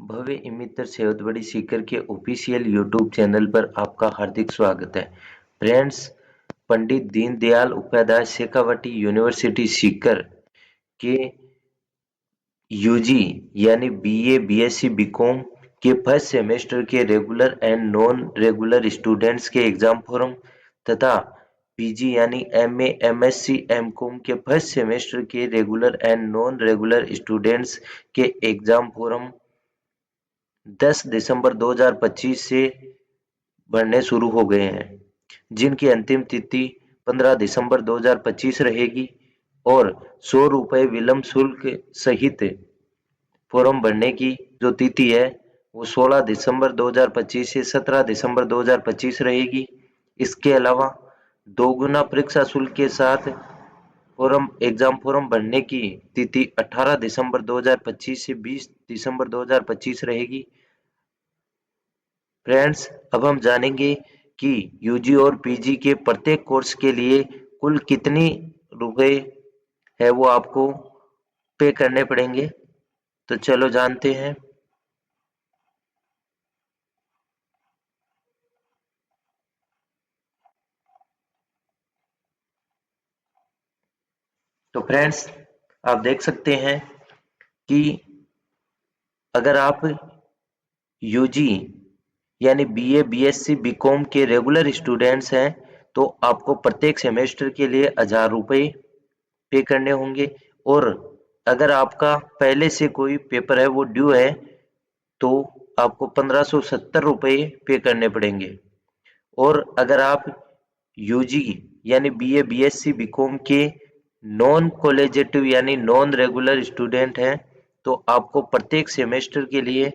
भव्य इमितर सेहत बड़ी सीकर के ऑफिशियल यूट्यूब चैनल पर आपका हार्दिक स्वागत है। फ्रेंड्स, पंडित दीनदयाल उपाध्याय शेखावटी यूनिवर्सिटी सीकर के यूजी यानी बीए, बीएससी, बीकॉम के फर्स्ट सेमेस्टर के regular and non regular students के एग्जाम फॉर्म तथा पीजी यानी एमए, एमएससी, एमकॉम के फर्स्ट सेमेस्टर के regular and non regular students के एग्जाम फॉर्म 10 दिसंबर 2025 से भरने शुरू हो गए हैं, जिनकी अंतिम तिथि 15 दिसंबर 2025 रहेगी और 100 रुपये विलंब शुल्क सहित फॉर्म भरने की जो तिथि है वो 16 दिसंबर 2025 से 17 दिसंबर 2025 रहेगी। इसके अलावा दोगुना परीक्षा शुल्क के साथ एग्जाम फॉर्म भरने की तिथि 18 दिसंबर 2025 से 20 दिसंबर 2025 रहेगी। फ्रेंड्स, अब हम जानेंगे कि यूजी और पीजी के प्रत्येक कोर्स के लिए कुल कितनी रुपए है वो आपको पे करने पड़ेंगे। तो चलो जानते हैं। तो फ्रेंड्स, आप देख सकते हैं कि अगर आप यूजी यानी बीए, बीएससी, बीकॉम के रेगुलर स्टूडेंट्स हैं तो आपको प्रत्येक सेमेस्टर के लिए 1000 रुपये पे करने होंगे और अगर आपका पहले से कोई पेपर है वो ड्यू है तो आपको 1570 रुपये पे करने पड़ेंगे। और अगर आप यूजी यानी बीए, बीएससी, बीकॉम के नॉन कॉलेजेटिव यानी नॉन रेगुलर स्टूडेंट हैं तो आपको प्रत्येक सेमेस्टर के लिए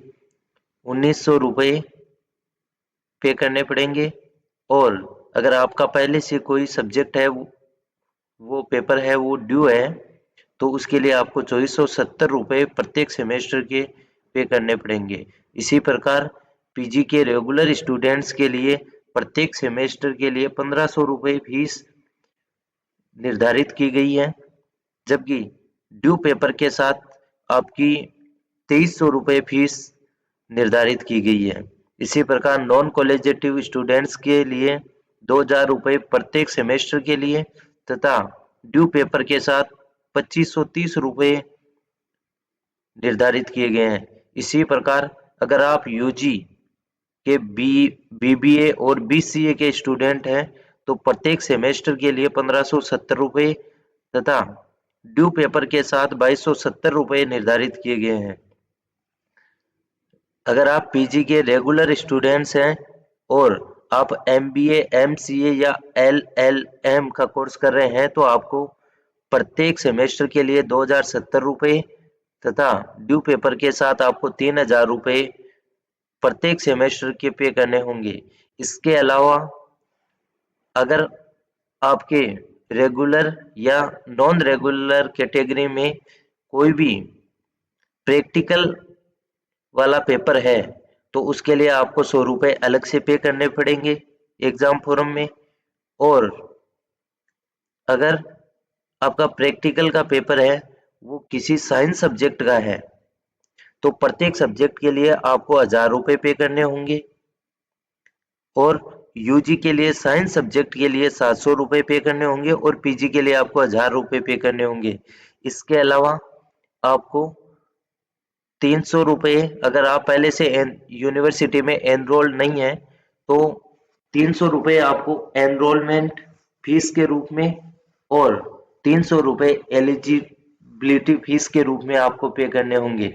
1900 रुपये पे करने पड़ेंगे। और अगर आपका पहले से कोई सब्जेक्ट है वो पेपर है वो ड्यू है तो उसके लिए आपको 2470 रुपये प्रत्येक सेमेस्टर के पे करने पड़ेंगे। इसी प्रकार पीजी के रेगुलर स्टूडेंट्स के लिए प्रत्येक सेमेस्टर के लिए 1500 रुपये फीस निर्धारित की गई है, जबकि ड्यू पेपर के साथ आपकी 2300 रुपये फीस निर्धारित की गई है। इसी प्रकार नॉन कॉलेजेटिव स्टूडेंट्स के लिए 2000 रुपये प्रत्येक सेमेस्टर के लिए तथा ड्यू पेपर के साथ 2530 रुपये निर्धारित किए गए हैं। इसी प्रकार अगर आप यूजी के बीबीए और बीसीए के स्टूडेंट हैं तो प्रत्येक सेमेस्टर के लिए 1570 रुपये तथा ड्यू पेपर के साथ 2270 रुपये निर्धारित किए गए हैं। अगर आप पीजी के रेगुलर स्टूडेंट्स हैं और आप एमबीए, एमसीए या एलएलएम का कोर्स कर रहे हैं तो आपको प्रत्येक सेमेस्टर के लिए 2070 रुपये तथा ड्यू पेपर के साथ आपको 3000 रुपये प्रत्येक सेमेस्टर के पे करने होंगे। इसके अलावा अगर आपके रेगुलर या नॉन रेगुलर कैटेगरी में कोई भी प्रैक्टिकल वाला पेपर है तो उसके लिए आपको 100 रुपये अलग से पे करने पड़ेंगे एग्जाम फॉर्म में। और अगर आपका प्रैक्टिकल का पेपर है वो किसी साइंस सब्जेक्ट का है तो प्रत्येक सब्जेक्ट के लिए आपको 1000 रुपये पे करने होंगे और यूजी के लिए साइंस सब्जेक्ट के लिए 700 रुपये पे करने होंगे और पीजी के लिए आपको 1000 रुपये पे करने होंगे। इसके अलावा आपको 300 रुपये अगर आप पहले से यूनिवर्सिटी में एनरोल्ड नहीं है तो 300 रुपये आपको एनरोलमेंट फीस के रूप में और 300 रुपये एलिजिबिलिटी फीस के रूप में आपको पे करने होंगे।